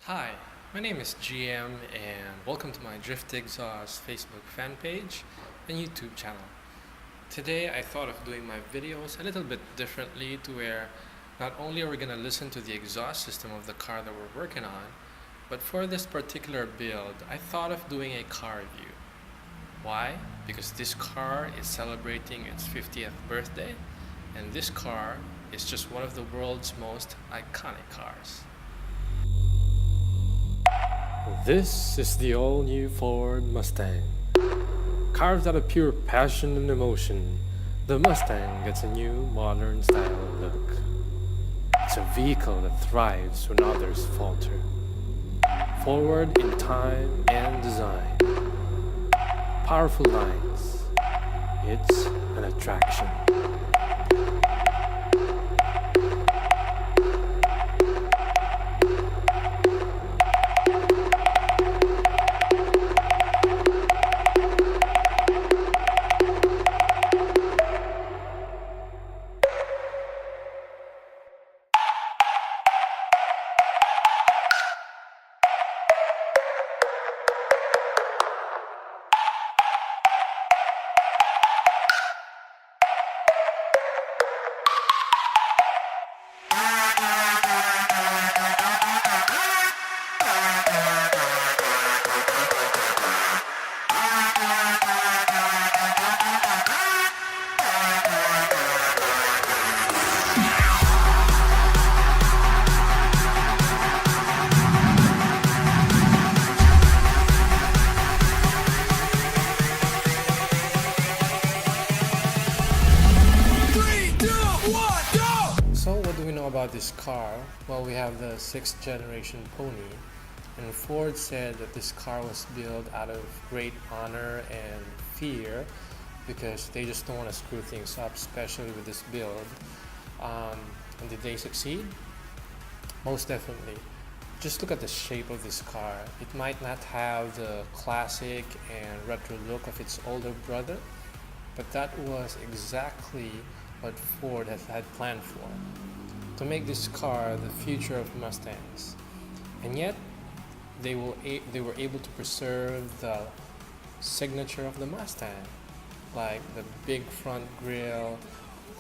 Hi, my name is GM and welcome to my Drift Xaust Facebook fan page and YouTube channel. Today I thought of doing my videos a little bit differently to where not only are we going to listen to the exhaust system of the car that we're working on, but for this particular build I thought of doing a car review. Why? Because this car is celebrating its 50th birthday and this car is just one of the world's most iconic cars. This is the all-new Ford Mustang. Carved out of pure passion and emotion, the Mustang gets a new, modern style and look. It's a vehicle that thrives when others falter. Forward in time and design. Powerful lines. It's an attraction. So what do we know about this car? Well, we have the 6th generation Pony, and Ford said that this car was built out of great honor and fear because they just don't want to screw things up, especially with this build. And did they succeed? Most definitely. Just look at the shape of this car. It might not have the classic and retro look of its older brother, but that was exactly what Ford had planned for, to make this car the future of Mustangs. And yet they were able to preserve the signature of the Mustang, like the big front grille,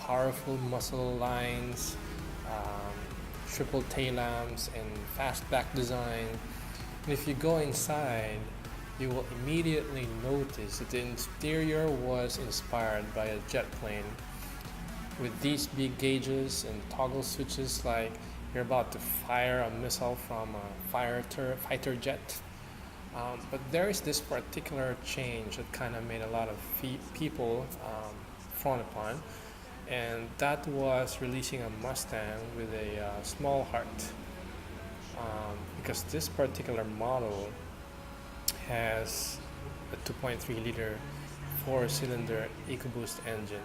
powerful muscle lines, triple tail lamps, and fastback design. And if you go inside, you will immediately notice that the interior was inspired by a jet plane, with these big gauges and toggle switches like you're about to fire a missile from a fighter jet. But there is this particular change that kind of made a lot of people frown upon, and that was releasing a Mustang with a small heart, because this particular model has a 2.3 liter 4-cylinder Ecoboost engine.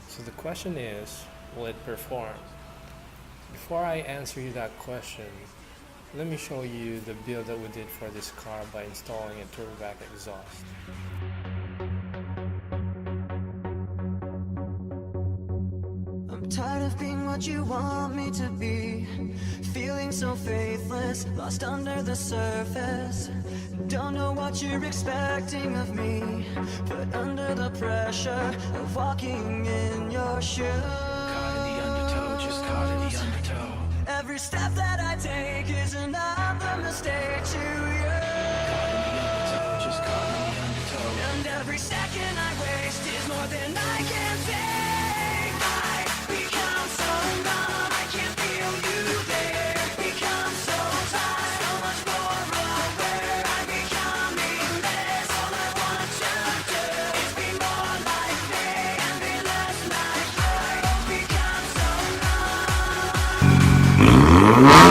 So the question is, will it perform? Before I answer you that question, let me show you the build that we did for this car by installing a turbovac exhaust. I'm tired of being what you want me to be, feeling so faithless, lost under the surface. Don't know what you're expecting of me, put under the pressure of walking in your shoes. Caught in the undertow, just caught in the undertow. Every step that I take is another mistake to you. Caught in the undertow, just caught in the undertow. And every second I waste is more than I can take. I become so numb, I can't feel you there. Become so tired, so much more aware. I'm becoming less. All I want to do is be more like me and be less like you. Become so numb.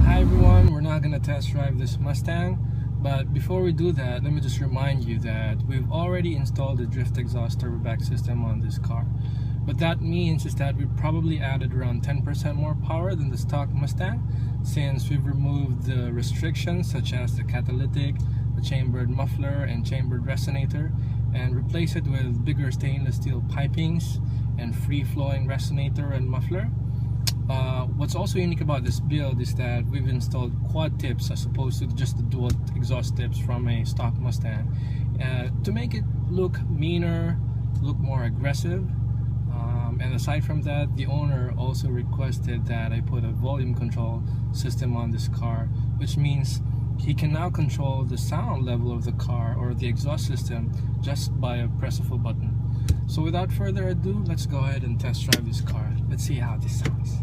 Hi everyone, we're not gonna test drive this Mustang, but before we do that, let me just remind you that we've already installed the drift exhaust turboback system on this car. What that means is that we probably added around 10% more power than the stock Mustang, since we've removed the restrictions such as the catalytic, the chambered muffler, and chambered resonator, and replaced it with bigger stainless steel pipings and free-flowing resonator and muffler. What's also unique about this build is that we've installed quad tips as opposed to just the dual exhaust tips from a stock Mustang to make it look meaner, look more aggressive. And aside from that, the owner also requested that I put a volume control system on this car, which means he can now control the sound level of the car or the exhaust system just by a press of a button. So without further ado, let's go ahead and test drive this car. Let's see how this sounds.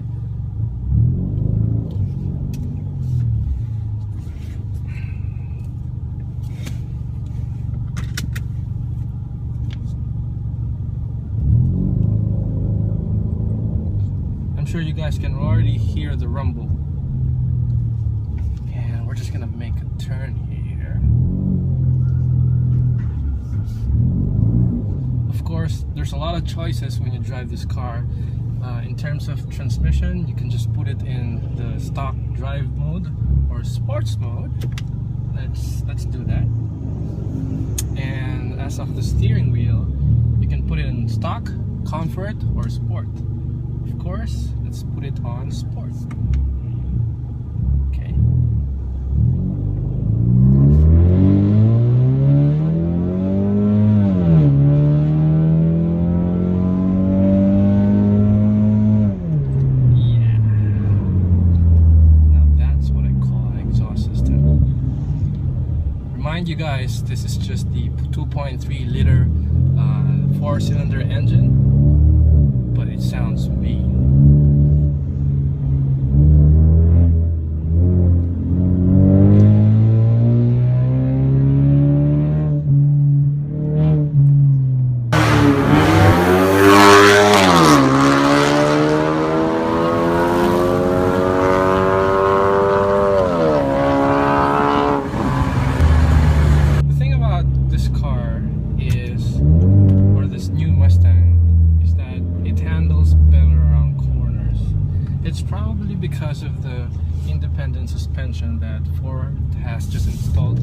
I'm sure you guys can already hear the rumble. And we're just gonna make a turn here. Of course, there's a lot of choices when you drive this car. In terms of transmission, you can just put it in the stock drive mode or sports mode. Let's do that. And as of the steering wheel, you can put it in stock, comfort, or sport. Of course, let's put it on sport. Okay. Yeah. Now that's what I call an exhaust system. Remind you guys, this is just the 2.3 liter 4-cylinder engine, but it sounds mean. The thing about this car is, or this new Mustang, is that it handles better around corners. It's probably because of the independent suspension that Ford has just installed.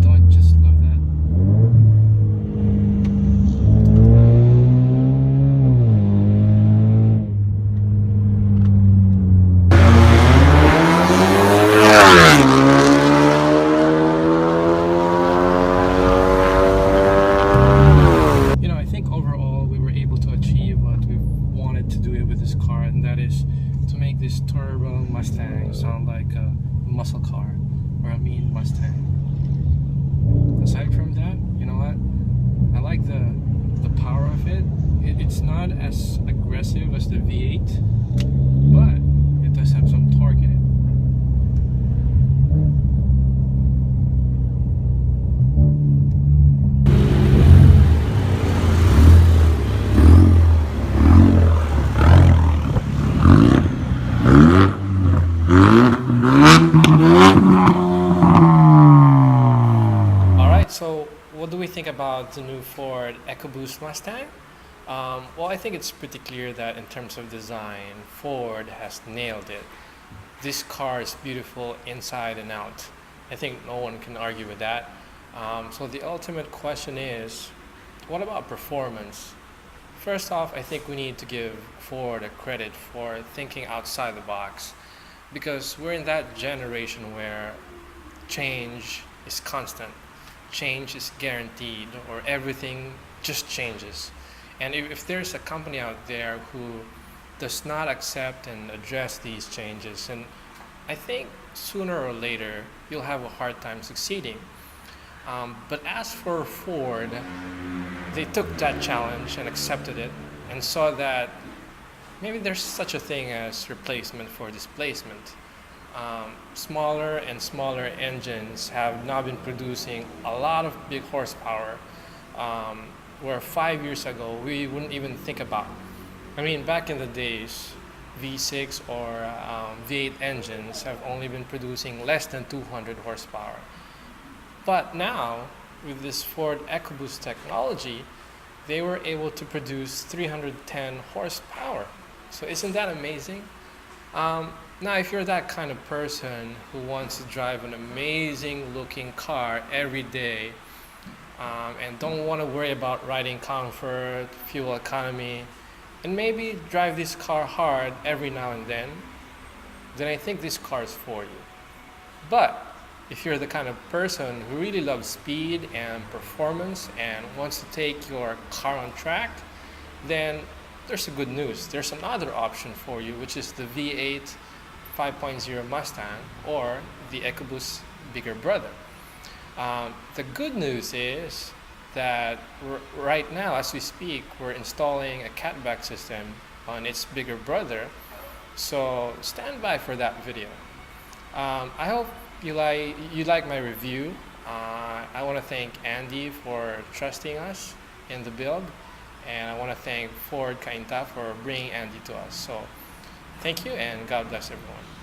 Don't I just love that? You know, I think overall we were able to achieve what we wanted to do with this car, and that is to make this turbo Mustang sound like a muscle car or a mean Mustang. Aside from that, you know what? I like the power of it. It's not as aggressive as the V8, but it does have some torque in it. Alright, so what do we think about the new Ford Ecoboost Mustang? Well, I think it's pretty clear that in terms of design, Ford has nailed it. This car is beautiful inside and out. I think no one can argue with that. So the ultimate question is, what about performance? First off, I think we need to give Ford a credit for thinking outside the box, because we're in that generation where change is constant. change is guaranteed or everything just changes. And if there's a company out there who does not accept and address these changes, and I think sooner or later you'll have a hard time succeeding. But as for Ford, they took that challenge and accepted it and saw that maybe there's such a thing as replacement for displacement. Smaller and smaller engines have now been producing a lot of big horsepower, where 5 years ago we wouldn't even think about. I mean, back in the days, V6 or V8 engines have only been producing less than 200 horsepower. But now, with this Ford Ecoboost technology, they were able to produce 310 horsepower. So isn't that amazing? Now, if you're that kind of person who wants to drive an amazing looking car every day, and don't want to worry about riding comfort, fuel economy, and maybe drive this car hard every now and then I think this car is for you. But if you're the kind of person who really loves speed and performance and wants to take your car on track, then there's a good news. There's another option for you, which is the V8 5.0 Mustang or the Ecoboost bigger brother. The good news is that right now, as we speak, we're installing a catback system on its bigger brother. So stand by for that video. I hope you like my review. I want to thank Andy for trusting us in the build, and I want to thank Ford Cainta for bringing Andy to us. So thank you, and God bless everyone.